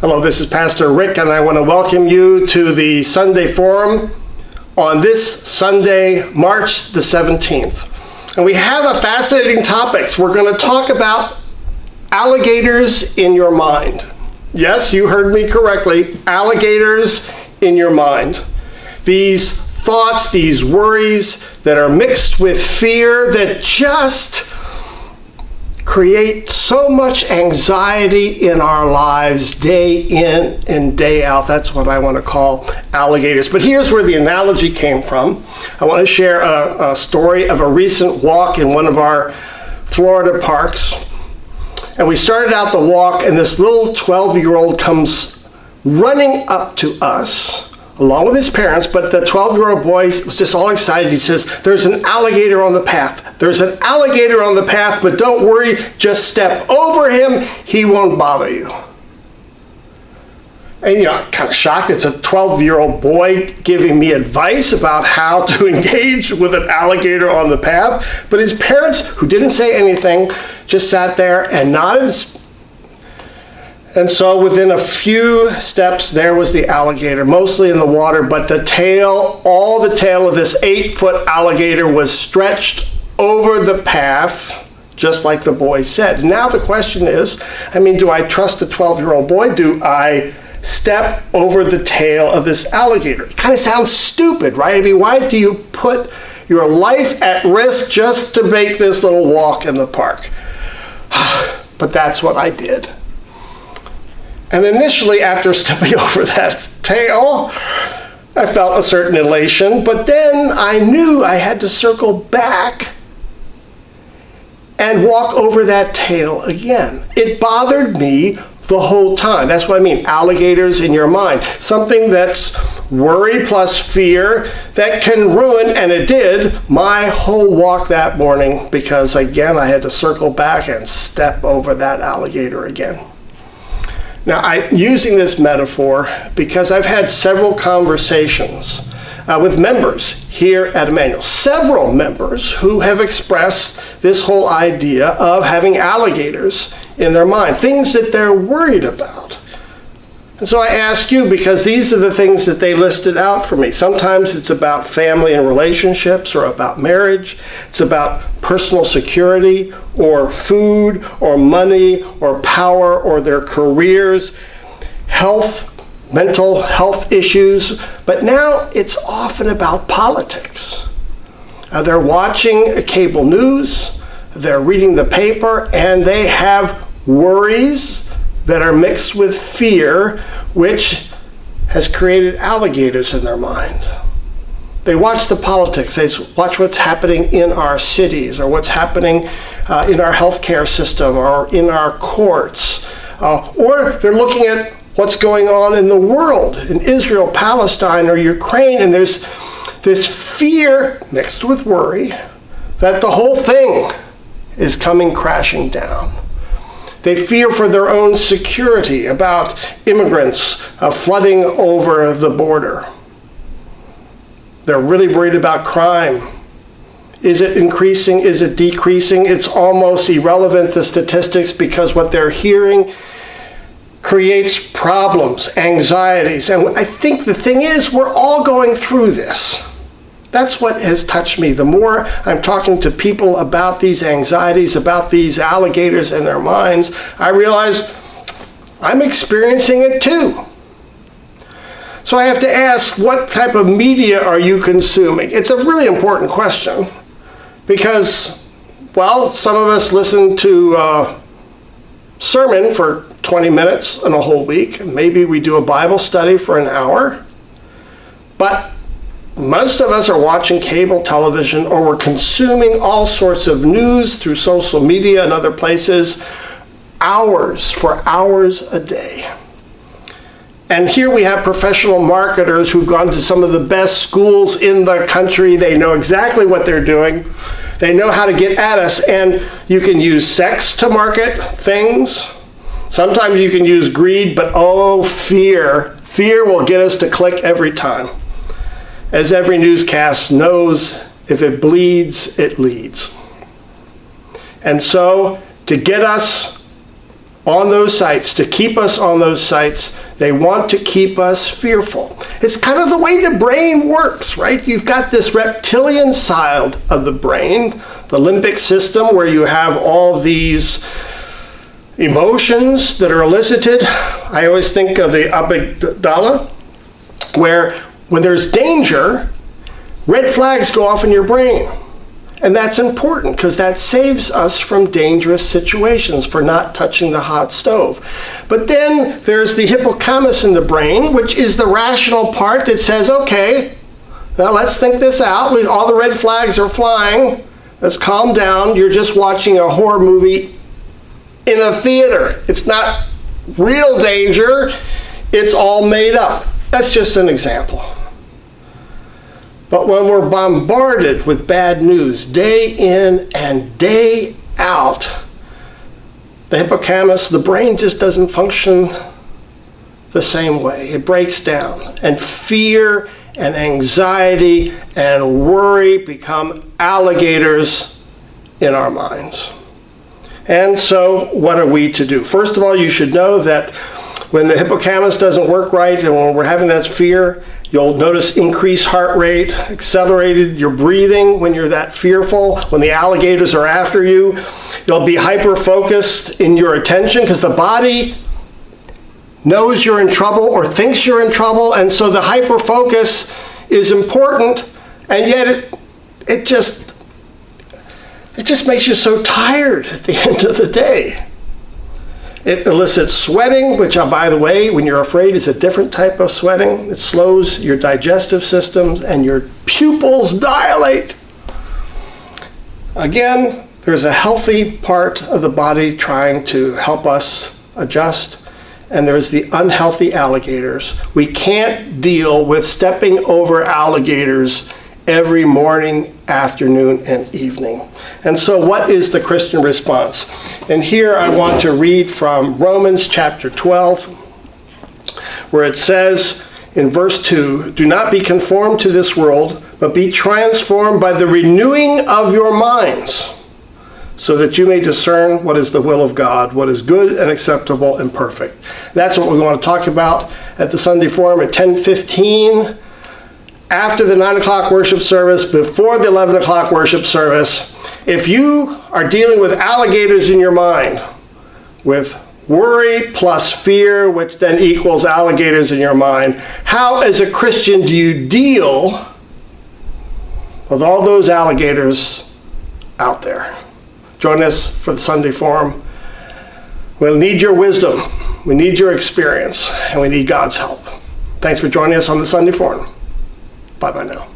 Hello, this is Pastor Rick, and I want to welcome you to the Sunday Forum on this Sunday, March the 17th. And we have a fascinating topic. We're going to talk about alligators in your mind. Yes, you heard me correctly. Alligators in your mind. These thoughts, these worries that are mixed with fear that just create so much anxiety in our lives day in and day out. That's what I want to call alligators. But here's where the analogy came from. I want to share a story of a recent walk in one of our Florida parks. And we started out the walk, and this little 12-year-old comes running up to us, along with his parents, but the 12-year-old boy was just all excited. He says, "There's an alligator on the path. There's an alligator on the path, but don't worry, just step over him. He won't bother you." And kind of shocked. It's a 12-year-old boy giving me advice about how to engage with an alligator on the path. But his parents, who didn't say anything, just sat there and nodded. And so within a few steps, there was the alligator, mostly in the water, but the tail, all the tail of this 8-foot alligator was stretched over the path, just like the boy said. Now the question is, do I trust a 12-year-old boy? Do I step over the tail of this alligator? It kind of sounds stupid, right? Why do you put your life at risk just to make this little walk in the park? But that's what I did. And initially, after stepping over that tail, I felt a certain elation, but then I knew I had to circle back and walk over that tail again. It bothered me the whole time. That's what I mean, alligators in your mind. Something that's worry plus fear that can ruin, and it did, my whole walk that morning, because again, I had to circle back and step over that alligator again. Now, I'm using this metaphor because I've had several conversations with members here at Emmanuel, several members who have expressed this whole idea of having alligators in their mind, things that they're worried about. And so I ask you, because these are the things that they listed out for me. Sometimes it's about family and relationships, or about marriage. It's about personal security, or food, or money, or power, or their careers, health, mental health issues. But now it's often about politics. They're watching cable news, they're reading the paper, and they have worries that are mixed with fear, which has created alligators in their mind. They watch the politics, they watch what's happening in our cities, or what's happening in our healthcare system, or in our courts, or they're looking at what's going on in the world, in Israel, Palestine, or Ukraine, and there's this fear mixed with worry that the whole thing is coming crashing down. They fear for their own security, about immigrants flooding over the border. They're really worried about crime. Is it increasing? Is it decreasing? It's almost irrelevant, the statistics, because what they're hearing creates problems, anxieties. And I think the thing is, we're all going through this. That's what has touched me. The more I'm talking to people about these anxieties, about these alligators in their minds, I realize I'm experiencing it too. So I have to ask, what type of media are you consuming? It's a really important question because, well, some of us listen to a sermon for 20 minutes in a whole week, and maybe we do a Bible study for an hour, but most of us are watching cable television, or we're consuming all sorts of news through social media and other places, for hours a day. And here we have professional marketers who've gone to some of the best schools in the country. They know exactly what they're doing. They know how to get at us. And you can use sex to market things. Sometimes you can use greed, but fear. Fear will get us to click every time. As every newscast knows, if it bleeds, it leads. And so, to get us on those sites, to keep us on those sites. They want to keep us fearful. It's kind of the way the brain works, right? You've got this reptilian side of the brain, the limbic system, where you have all these emotions that are elicited. I always think of the amygdala, where when there's danger, red flags go off in your brain. And that's important because that saves us from dangerous situations, for not touching the hot stove. But then there's the hippocampus in the brain, which is the rational part that says, okay, now let's think this out. All the red flags are flying. Let's calm down. You're just watching a horror movie in a theater. It's not real danger. It's all made up. That's just an example. But when we're bombarded with bad news day in and day out, the hippocampus, the brain just doesn't function the same way. It breaks down, and fear and anxiety and worry become alligators in our minds. And so what are we to do? First of all, you should know that when the hippocampus doesn't work right and when we're having that fear, you'll notice increased heart rate, accelerated your breathing when you're that fearful. When the alligators are after you, you'll be hyper-focused in your attention because the body knows you're in trouble or thinks you're in trouble, and so the hyper-focus is important, and yet it just makes you so tired at the end of the day. It elicits sweating, which, by the way, when you're afraid, is a different type of sweating. It slows your digestive systems and your pupils dilate. Again, there's a healthy part of the body trying to help us adjust, and there's the unhealthy alligators. We can't deal with stepping over alligators every morning, afternoon, and evening. And so what is the Christian response? And here I want to read from Romans chapter 12, where it says in verse 2, "Do not be conformed to this world, but be transformed by the renewing of your minds, so that you may discern what is the will of God, what is good and acceptable and perfect." That's what we want to talk about at the Sunday Forum at 10:15. After the 9 o'clock worship service, before the 11 o'clock worship service. If you are dealing with alligators in your mind, with worry plus fear, which then equals alligators in your mind, how as a Christian do you deal with all those alligators out there? Join us for the Sunday Forum. We'll need your wisdom, we need your experience, and we need God's help. Thanks for joining us on the Sunday Forum. Bye-bye now.